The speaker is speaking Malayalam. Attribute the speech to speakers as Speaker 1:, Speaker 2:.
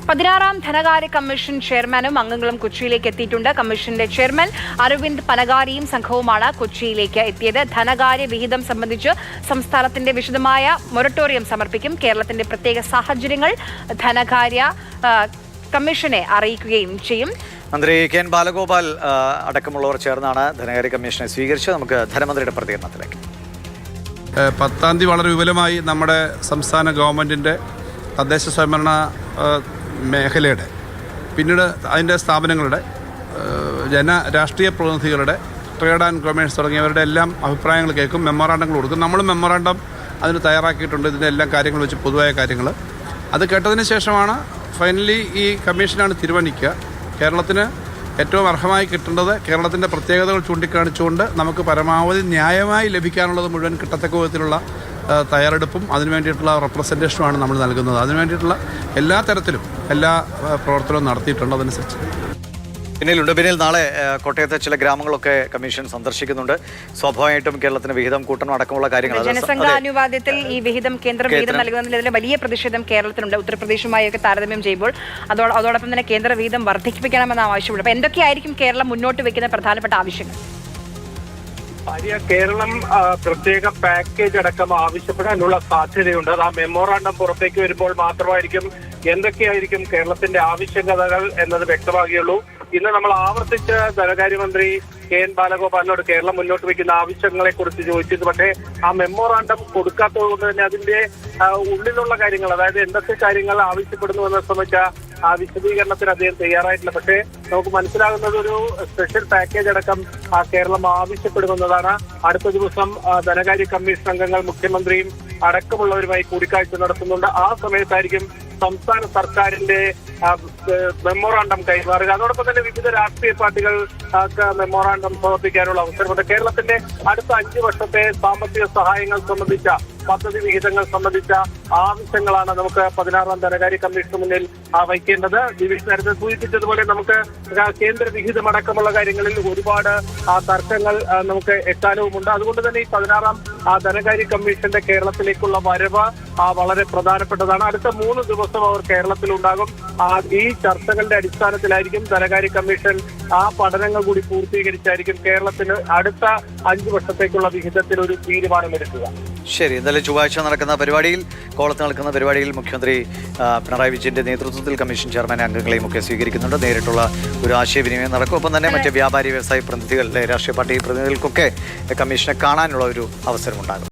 Speaker 1: 16ാം ധനകാര്യ കമ്മീഷൻ ചെയർമാനും അംഗങ്ങളും കൊച്ചിയിലേക്ക് എത്തിയിട്ടുണ്ട്. കമ്മീഷന്റെ ചെയർമാൻ അരവിന്ദ് പനഗാരിയും സംഘവുമാണ് കൊച്ചിയിലേക്ക് എത്തിയത്. ധനകാര്യ വിഹിതം സംബന്ധിച്ച് സംസ്ഥാനത്തിന്റെ വിശദമായ മൊറട്ടോറിയം സമർപ്പിക്കും. കേരളത്തിന്റെ പ്രത്യേക സാഹചര്യങ്ങൾ ധനകാര്യ കമ്മീഷനെ അറിയിക്കുകയും ചെയ്യും.
Speaker 2: മന്ത്രി കെ എൻ ബാലഗോപാൽ അടക്കമുള്ളവർ ചേർന്നാണ് ധനകാര്യ കമ്മീഷനെ സ്വീകരിച്ചത്. നമുക്ക് ധനമന്ത്രിയുടെ പ്രതികരണത്തിലേക്ക്.
Speaker 3: 10-ാം തീയതി വളരെ വിപുലമായി നമ്മുടെ സംസ്ഥാന ഗവൺമെൻറ്റിൻ്റെ തദ്ദേശ സ്വയംഭരണ മേഖലയുടെ പിന്നീട് അതിൻ്റെ സ്ഥാപനങ്ങളുടെ രാഷ്ട്രീയ പ്രതിനിധികളുടെ ട്രേഡ് ആൻഡ് കൊമേഴ്സ് തുടങ്ങിയവരുടെ എല്ലാം അഭിപ്രായങ്ങൾ കേൾക്കും, മെമ്മോറാണ്ടങ്ങൾ കൊടുക്കും. നമ്മളും മെമ്മോറാണ്ടം അതിന് തയ്യാറാക്കിയിട്ടുണ്ട്. ഇതിൻ്റെ എല്ലാ കാര്യങ്ങൾ വെച്ച് പൊതുവായ കാര്യങ്ങൾ അത് കേട്ടതിന് ശേഷമാണ് ഫൈനലി ഈ കമ്മീഷനാണ് തീരുമാനിക്കുക. കേരളത്തിന് ഏറ്റവും അർഹമായി കിട്ടേണ്ടത് കേരളത്തിൻ്റെ പ്രത്യേകതകൾ ചൂണ്ടിക്കാണിച്ചുകൊണ്ട് നമുക്ക് പരമാവധി ന്യായമായി ലഭിക്കാനുള്ളത് മുഴുവൻ കിട്ടത്തക്ക വിധത്തിലുള്ള തയ്യാറെടുപ്പും അതിനു വേണ്ടിയിട്ടുള്ള റെപ്രസെൻറ്റേഷനുമാണ് നമ്മൾ നൽകുന്നത്. അതിനു വേണ്ടിയിട്ടുള്ള എല്ലാ തരത്തിലും എല്ലാ പ്രവർത്തനവും നടത്തിയിട്ടുണ്ട്. അതനുസരിച്ച്
Speaker 2: പിന്നിൽ നാളെ കോട്ടയത്തെ ചില ഗ്രാമങ്ങളൊക്കെ കമ്മീഷൻ സന്ദർശിക്കുന്നുണ്ട്. സ്വാഭാവികമായിട്ടും കേരളത്തിന് വിഹിതം കൂട്ടണം അടക്കമുള്ള കാര്യങ്ങൾ
Speaker 1: ജനസംഘാനുവാദത്തിൽ ഈ വിഹിതം കേന്ദ്രം വിഹിതം നൽകുന്നതിൽ വലിയ പ്രതിഷേധം കേരളത്തിലുണ്ട്. ഉത്തർപ്രദേശുമായി ഒക്കെ താരതമ്യം ചെയ്യുമ്പോൾ അതോടൊപ്പം തന്നെ കേന്ദ്ര വിഹിതം വർദ്ധിപ്പിക്കണമെന്ന് ആവശ്യമുണ്ട്. അപ്പോൾ എന്തൊക്കെയായിരിക്കും കേരളം മുന്നോട്ട് വയ്ക്കുന്ന പ്രധാനപ്പെട്ട ആവശ്യങ്ങൾ?
Speaker 4: കേരളം പ്രത്യേക പാക്കേജ് അടക്കം ആവശ്യപ്പെടാനുള്ള സാധ്യതയുണ്ട്. അത് ആ മെമ്മോറാണ്ടം പുറത്തേക്ക് വരുമ്പോൾ മാത്രമായിരിക്കും എന്തൊക്കെയായിരിക്കും കേരളത്തിന്റെ ആവശ്യകതകൾ എന്നത് വ്യക്തമാകുകയുള്ളൂ. ഇന്ന് നമ്മൾ ആവർത്തിച്ച് ധനകാര്യമന്ത്രി കെ എൻ ബാലഗോപാലിനോട് കേരളം മുന്നോട്ട് വയ്ക്കുന്ന ആവശ്യങ്ങളെ കുറിച്ച് ചോദിച്ചത്. പക്ഷേ ആ മെമ്മോറാണ്ടം കൊടുക്കാത്തത് കൊണ്ട് തന്നെ അതിന്റെ ഉള്ളിലുള്ള കാര്യങ്ങൾ, അതായത് എന്തൊക്കെ കാര്യങ്ങൾ ആവശ്യപ്പെടുന്നു എന്നെ സംബന്ധിച്ച ആ വിശദീകരണത്തിന് അദ്ദേഹം തയ്യാറായിട്ടില്ല. പക്ഷേ നമുക്ക് മനസ്സിലാകുന്നത് ഒരു സ്പെഷ്യൽ പാക്കേജ് അടക്കം കേരളം ആവശ്യപ്പെടുമെന്നതാണ്. അടുത്ത ദിവസം ധനകാര്യ കമ്മീഷൻ അംഗങ്ങൾ മുഖ്യമന്ത്രിയും അടക്കമുള്ളവരുമായി കൂടിക്കാഴ്ച നടത്തുന്നുണ്ട്. ആ സമയത്തായിരിക്കും സംസ്ഥാന സർക്കാരിന്റെ മെമ്മോറാണ്ടം കൈമാറുക. അതോടൊപ്പം തന്നെ വിവിധ രാഷ്ട്രീയ പാർട്ടികൾ മെമ്മോറാണ്ടം സമർപ്പിക്കാനുള്ള അവസരമുണ്ട്. കേരളത്തിന്റെ അടുത്ത 5 വർഷത്തെ സാമ്പത്തിക സഹായങ്ങൾ സംബന്ധിച്ച പദ്ധതി വിഹിതങ്ങൾ സംബന്ധിച്ച ആവശ്യങ്ങളാണ് നമുക്ക് 16ാം ധനകാര്യ കമ്മീഷന് മുന്നിൽ വയ്ക്കേണ്ടത്. ദിവിഷ് നേരത്തെ സൂചിപ്പിച്ചതുപോലെ നമുക്ക് കേന്ദ്ര വിഹിതം അടക്കമുള്ള കാര്യങ്ങളിൽ ഒരുപാട് തർക്കങ്ങൾ നമുക്ക് എക്കാലവുമുണ്ട്. അതുകൊണ്ട് തന്നെ ഈ 16ാം ധനകാര്യ കമ്മീഷന്റെ കേരളത്തിലേക്കുള്ള വരവ് വളരെ പ്രധാനപ്പെട്ടതാണ്. അടുത്ത 3 ദിവസം അവർ കേരളത്തിലുണ്ടാകും. ഈ ചർച്ചകളുടെ അടിസ്ഥാനത്തിലായിരിക്കും ധനകാര്യ കമ്മീഷൻ ആ പഠനങ്ങൾ കൂടി പൂർത്തീകരിച്ചായിരിക്കും കേരളത്തിന് അടുത്ത 5 വർഷത്തേക്കുള്ള വിഹിതത്തിൽ ഒരു തീരുമാനമെടുക്കുക.
Speaker 2: ശരി, എന്തായാലും ചൊവ്വാഴ്ച നടക്കുന്ന പരിപാടിയിൽ, കോളത്ത് നടക്കുന്ന പരിപാടിയിൽ മുഖ്യമന്ത്രി പിണറായി വിജയന്റെ നേതൃത്വത്തിൽ കമ്മീഷൻ ചെയർമാൻ അംഗങ്ങളെയും ഒക്കെ സ്വീകരിക്കുന്നുണ്ട്. നേരിട്ടുള്ള ഒരു ആശയവിനിമയം നടക്കും. ഒപ്പം തന്നെ മറ്റ് വ്യാപാരി വ്യവസായ പ്രതിനിധികളുടെ രാഷ്ട്രീയ പാർട്ടി പ്രതിനിധികൾക്കൊക്കെ കമ്മീഷനെ കാണാനുള്ള ഒരു അവസരമുണ്ടാകും.